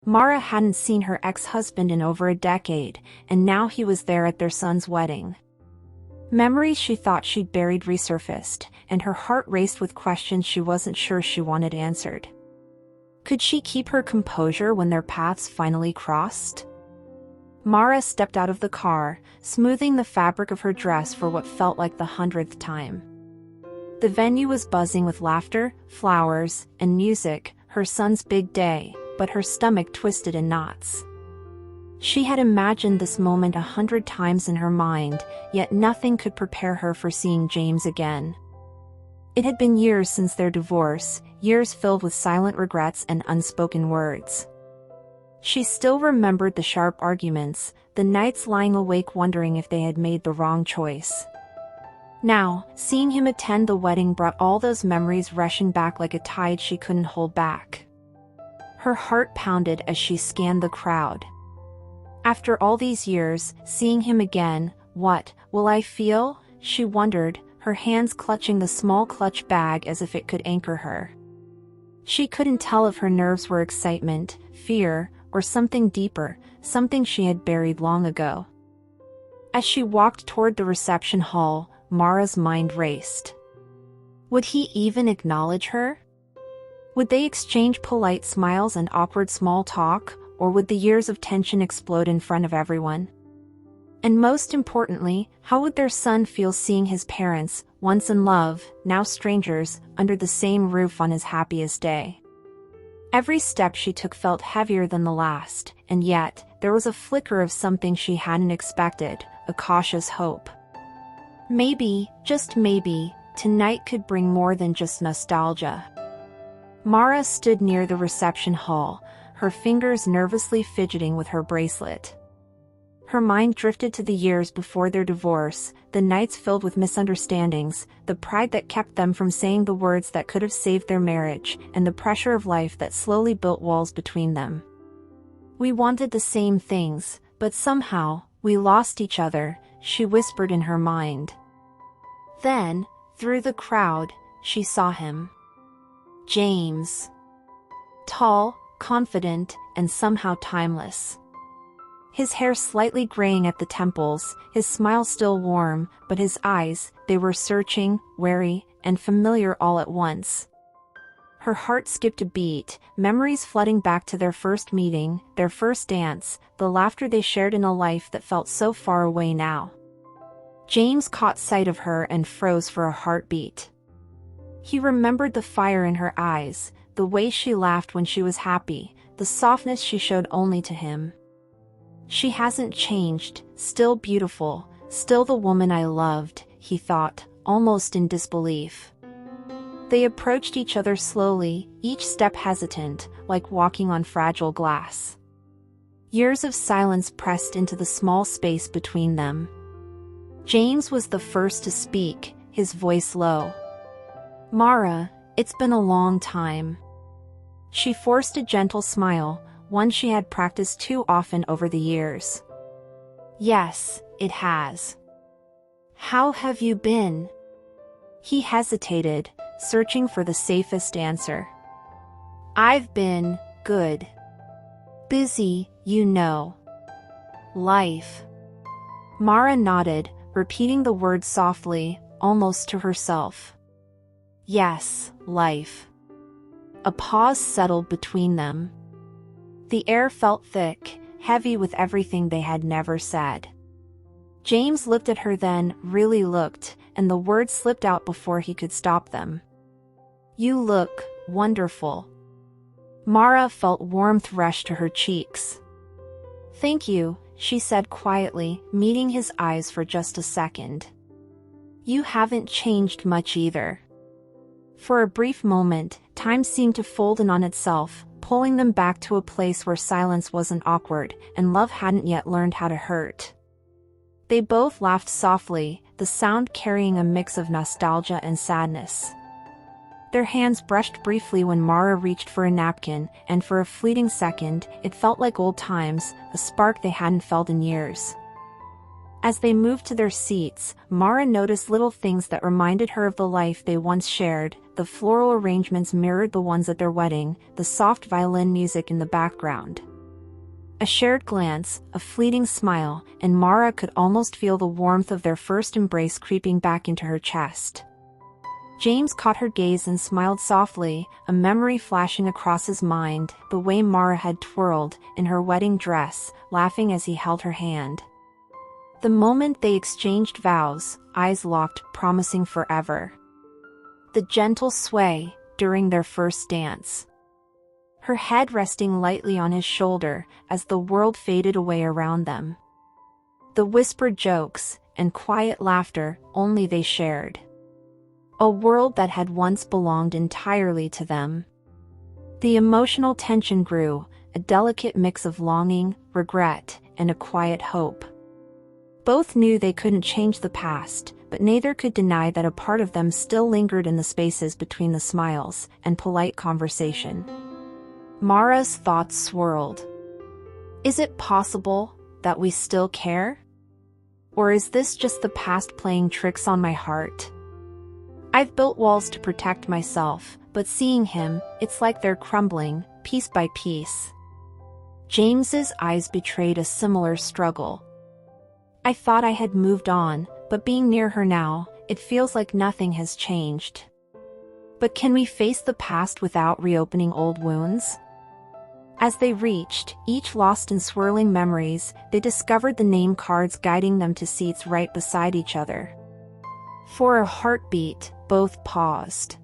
Mara hadn't seen her ex-husband in over a decade, and now he was there at their son's wedding. Memories she thought she'd buried resurfaced, and her heart raced with questions she wasn't sure she wanted answered. Could she keep her composure when their paths finally crossed? Mara stepped out of the car, smoothing the fabric of her dress for what felt like the 100th time. The venue was buzzing with laughter, flowers, and music, her son's big day, but her stomach twisted in knots. She had imagined this moment 100 times in her mind, yet nothing could prepare her for seeing James again. It had been years since their divorce, years filled with silent regrets and unspoken words. She still remembered the sharp arguments, the nights lying awake wondering if they had made the wrong choice. Now, seeing him attend the wedding brought all those memories rushing back like a tide she couldn't hold back. Her heart pounded as she scanned the crowd. After all these years, seeing him again, what will I feel? She wondered, her hands clutching the small clutch bag as if it could anchor her. She couldn't tell if her nerves were excitement, fear, or something deeper, something she had buried long ago. As she walked toward the reception hall, Mara's mind raced. Would he even acknowledge her? Would they exchange polite smiles and awkward small talk, or would the years of tension explode in front of everyone? And most importantly, how would their son feel seeing his parents, once in love, now strangers, under the same roof on his happiest day? Every step she took felt heavier than the last, and yet, there was a flicker of something she hadn't expected, a cautious hope. Maybe, just maybe, tonight could bring more than just nostalgia. Mara stood near the reception hall, her fingers nervously fidgeting with her bracelet. Her mind drifted to the years before their divorce, the nights filled with misunderstandings, the pride that kept them from saying the words that could have saved their marriage, and the pressure of life that slowly built walls between them. We wanted the same things, but somehow, we lost each other, she whispered in her mind. Then, through the crowd, she saw him. James. Tall, confident, and somehow timeless. His hair slightly graying at the temples, his smile still warm, but his eyes, they were searching, wary, and familiar all at once. Her heart skipped a beat, memories flooding back to their first meeting, their first dance, the laughter they shared in a life that felt so far away now. James caught sight of her and froze for a heartbeat. He remembered the fire in her eyes, the way she laughed when she was happy, the softness she showed only to him. She hasn't changed, still beautiful, still the woman I loved, he thought, almost in disbelief. They approached each other slowly, each step hesitant, like walking on fragile glass. Years of silence pressed into the small space between them. James was the first to speak, his voice low. Mara, it's been a long time. She forced a gentle smile, one she had practiced too often over the years. Yes, it has. How have you been? He hesitated, searching for the safest answer. I've been good. Busy, you know. Life. Mara nodded, repeating the words softly, almost to herself. Yes, life. A pause settled between them. The air felt thick, heavy with everything they had never said. James looked at her then, really looked, and the words slipped out before he could stop them. You look wonderful. Mara felt warmth rush to her cheeks. Thank you, she said quietly, meeting his eyes for just a second. You haven't changed much either. For a brief moment, time seemed to fold in on itself, pulling them back to a place where silence wasn't awkward, and love hadn't yet learned how to hurt. They both laughed softly, the sound carrying a mix of nostalgia and sadness. Their hands brushed briefly when Mara reached for a napkin, and for a fleeting second, it felt like old times, a spark they hadn't felt in years. As they moved to their seats, Mara noticed little things that reminded her of the life they once shared. The floral arrangements mirrored the ones at their wedding, the soft violin music in the background. A shared glance, a fleeting smile, and Mara could almost feel the warmth of their first embrace creeping back into her chest. James caught her gaze and smiled softly, a memory flashing across his mind, the way Mara had twirled in her wedding dress, laughing as he held her hand. The moment they exchanged vows, eyes locked, promising forever. The gentle sway during their first dance. Her head resting lightly on his shoulder as the world faded away around them. The whispered jokes and quiet laughter only they shared. A world that had once belonged entirely to them. The emotional tension grew, a delicate mix of longing, regret, and a quiet hope. Both knew they couldn't change the past, but neither could deny that a part of them still lingered in the spaces between the smiles and polite conversation. Mara's thoughts swirled. Is it possible that we still care? Or is this just the past playing tricks on my heart? I've built walls to protect myself, but seeing him, it's like they're crumbling, piece by piece. James's eyes betrayed a similar struggle. I thought I had moved on, but being near her now, it feels like nothing has changed. But can we face the past without reopening old wounds? As they reached, each lost in swirling memories, they discovered the name cards guiding them to seats right beside each other. For a heartbeat, both paused.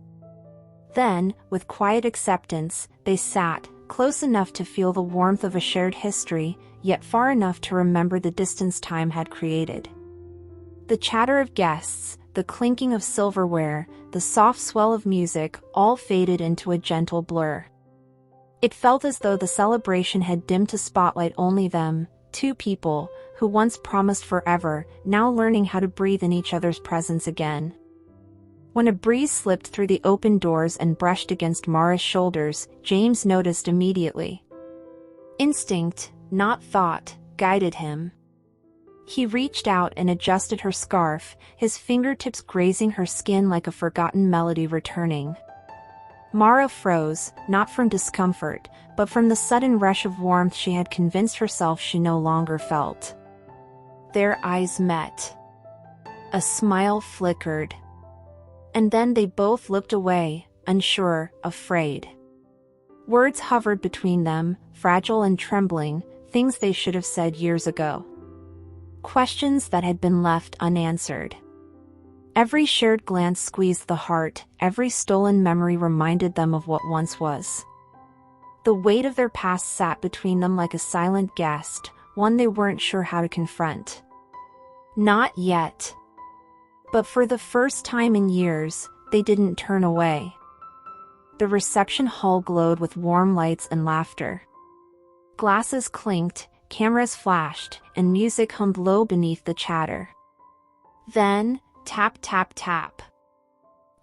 Then, with quiet acceptance, they sat, close enough to feel the warmth of a shared history, yet far enough to remember the distance time had created. The chatter of guests, the clinking of silverware, the soft swell of music, all faded into a gentle blur. It felt as though the celebration had dimmed to spotlight only them, two people, who once promised forever, now learning how to breathe in each other's presence again. When a breeze slipped through the open doors and brushed against Mara's shoulders, James noticed immediately. Instinct, not thought, guided him. He reached out and adjusted her scarf, his fingertips grazing her skin like a forgotten melody returning. Mara froze, not from discomfort, but from the sudden rush of warmth she had convinced herself she no longer felt. Their eyes met. A smile flickered. And then they both looked away, unsure, afraid. Words hovered between them, fragile and trembling, things they should have said years ago. Questions that had been left unanswered. Every shared glance squeezed the heart, every stolen memory reminded them of what once was. The weight of their past sat between them like a silent guest, one they weren't sure how to confront. Not yet. But for the first time in years, they didn't turn away. The reception hall glowed with warm lights and laughter. Glasses clinked, cameras flashed, and music hummed low beneath the chatter. Then, tap tap tap.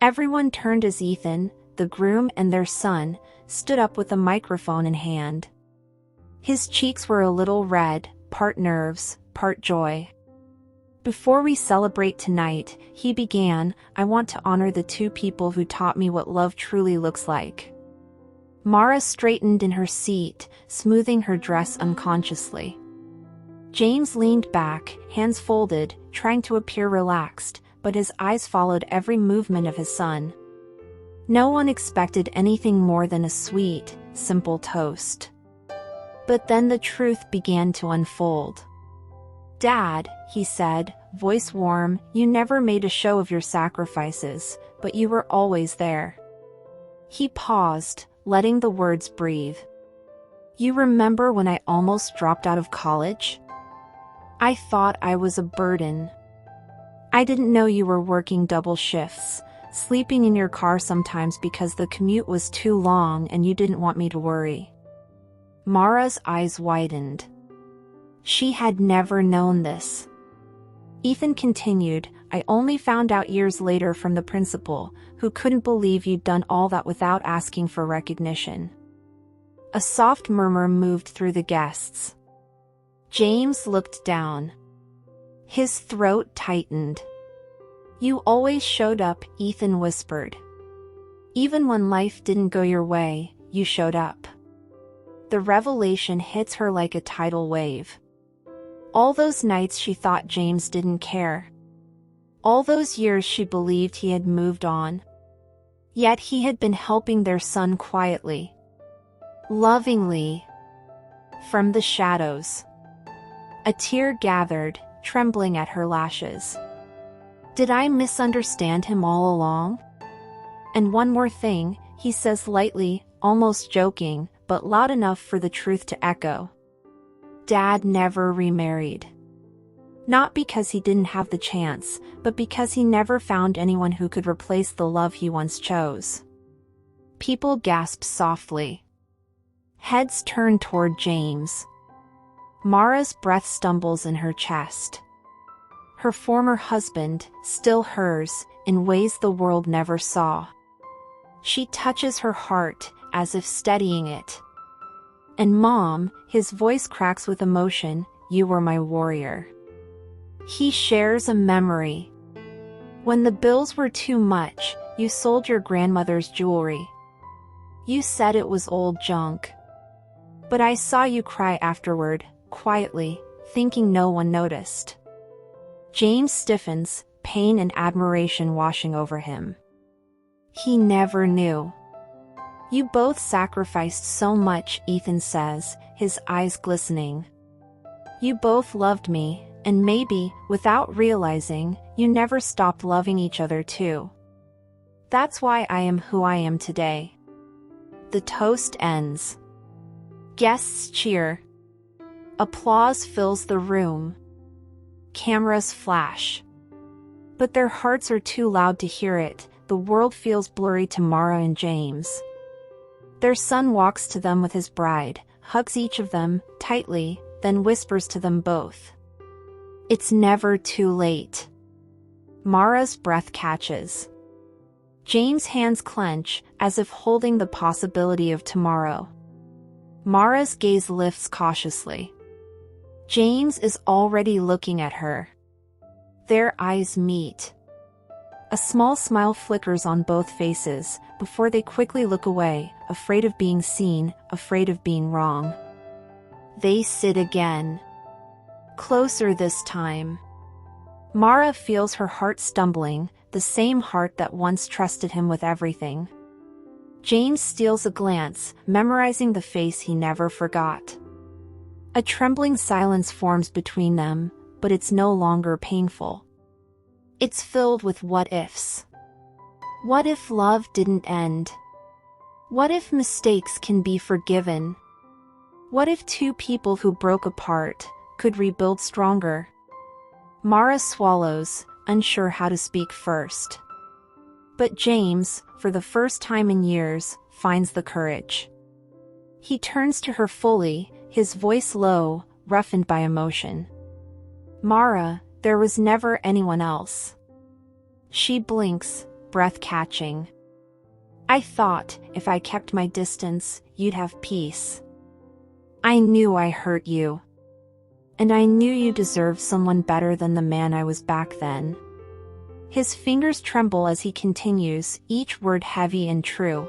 Everyone turned as Ethan, the groom and their son, stood up with a microphone in hand. His cheeks were a little red, part nerves, part joy. Before we celebrate tonight, he began, I want to honor the two people who taught me what love truly looks like. Mara straightened in her seat, smoothing her dress unconsciously. James leaned back, hands folded, trying to appear relaxed, but his eyes followed every movement of his son. No one expected anything more than a sweet, simple toast. But then the truth began to unfold. Dad, he said, voice warm, you never made a show of your sacrifices, but you were always there. He paused, letting the words breathe. You remember when I almost dropped out of college? I thought I was a burden. I didn't know you were working double shifts, sleeping in your car sometimes because the commute was too long and you didn't want me to worry. Mara's eyes widened. She had never known this. Ethan continued, I only found out years later from the principal, who couldn't believe you'd done all that without asking for recognition. A soft murmur moved through the guests. James looked down. His throat tightened. You always showed up, Ethan whispered. Even when life didn't go your way, you showed up. The revelation hits her like a tidal wave. All those nights she thought James didn't care. All those years she believed he had moved on. Yet he had been helping their son quietly, lovingly, from the shadows. A tear gathered, trembling at her lashes. Did I misunderstand him all along? And one more thing, he says lightly, almost joking, but loud enough for the truth to echo. Dad never remarried. Not because he didn't have the chance, but because he never found anyone who could replace the love he once chose. People gasped softly. Heads turned toward James. Mara's breath stumbles in her chest. Her former husband, still hers, in ways the world never saw. She touches her heart, as if steadying it. And Mom, his voice cracks with emotion, you were my warrior. He shares a memory. When the bills were too much, you sold your grandmother's jewelry. You said it was old junk. But I saw you cry afterward, quietly, thinking no one noticed. James stiffens, pain and admiration washing over him. He never knew. You both sacrificed so much, Ethan says, his eyes glistening. You both loved me, and maybe, without realizing, you never stopped loving each other too. That's why I am who I am today. The toast ends. Guests cheer. Applause fills the room. Cameras flash. But their hearts are too loud to hear it. The world feels blurry to Mara and James. Their son walks to them with his bride, hugs each of them tightly, then whispers to them both. It's never too late. Mara's breath catches. James' hands clench, as if holding the possibility of tomorrow. Mara's gaze lifts cautiously. James is already looking at her. Their eyes meet. A small smile flickers on both faces, before they quickly look away, afraid of being seen, afraid of being wrong. They sit again. Closer this time. Mara feels her heart stumbling, the same heart that once trusted him with everything. James steals a glance, memorizing the face he never forgot. A trembling silence forms between them, but it's no longer painful. It's filled with what-ifs. What if love didn't end? What if mistakes can be forgiven? What if two people who broke apart could rebuild stronger? Mara swallows, unsure how to speak first. But James, for the first time in years, finds the courage. He turns to her fully, his voice low, roughened by emotion. Mara, there was never anyone else. She blinks, breath catching. I thought, if I kept my distance, you'd have peace. I knew I hurt you. And I knew you deserved someone better than the man I was back then. His fingers tremble as he continues, each word heavy and true.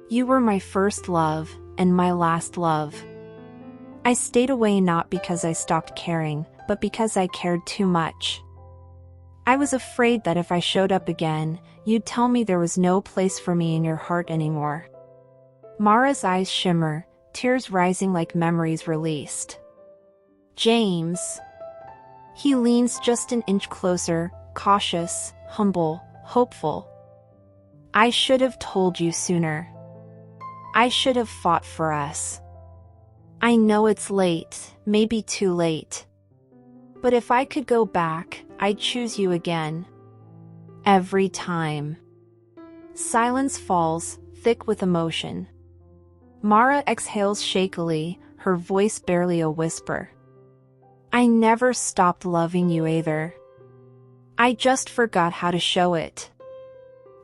You were my first love, and my last love. I stayed away not because I stopped caring, but because I cared too much. I was afraid that if I showed up again, you'd tell me there was no place for me in your heart anymore. Mara's eyes shimmer, tears rising like memories released. James. He leans just an inch closer, cautious, humble, hopeful. I should have told you sooner. I should have fought for us. I know it's late, maybe too late. But if I could go back, I'd choose you again. Every time. Silence falls, thick with emotion. Mara exhales shakily, her voice barely a whisper. I never stopped loving you either. I just forgot how to show it.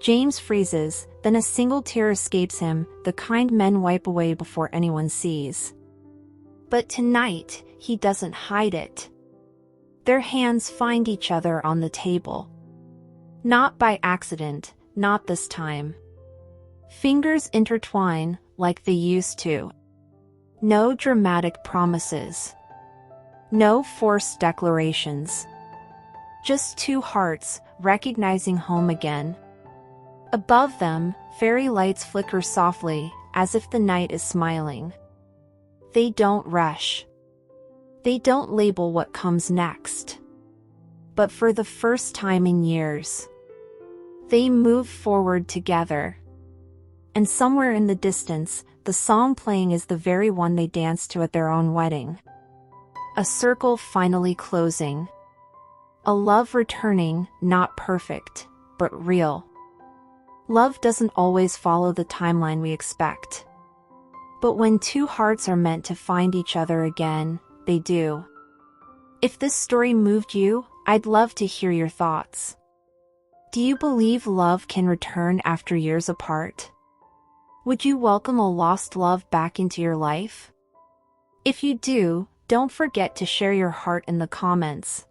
James freezes, then a single tear escapes him, the kind men wipe away before anyone sees. But tonight, he doesn't hide it. Their hands find each other on the table. Not by accident, not this time. Fingers intertwine, like they used to. No dramatic promises. No forced declarations. Just two hearts, recognizing home again. Above them, fairy lights flicker softly, as if the night is smiling. They don't rush. They don't label what comes next. But for the first time in years, they move forward together. And somewhere in the distance, the song playing is the very one they danced to at their own wedding. A circle finally closing. A love returning, not perfect, but real. Love doesn't always follow the timeline we expect. But when two hearts are meant to find each other again, they do. If this story moved you, I'd love to hear your thoughts. Do you believe love can return after years apart? Would you welcome a lost love back into your life? If you do, don't forget to share your heart in the comments.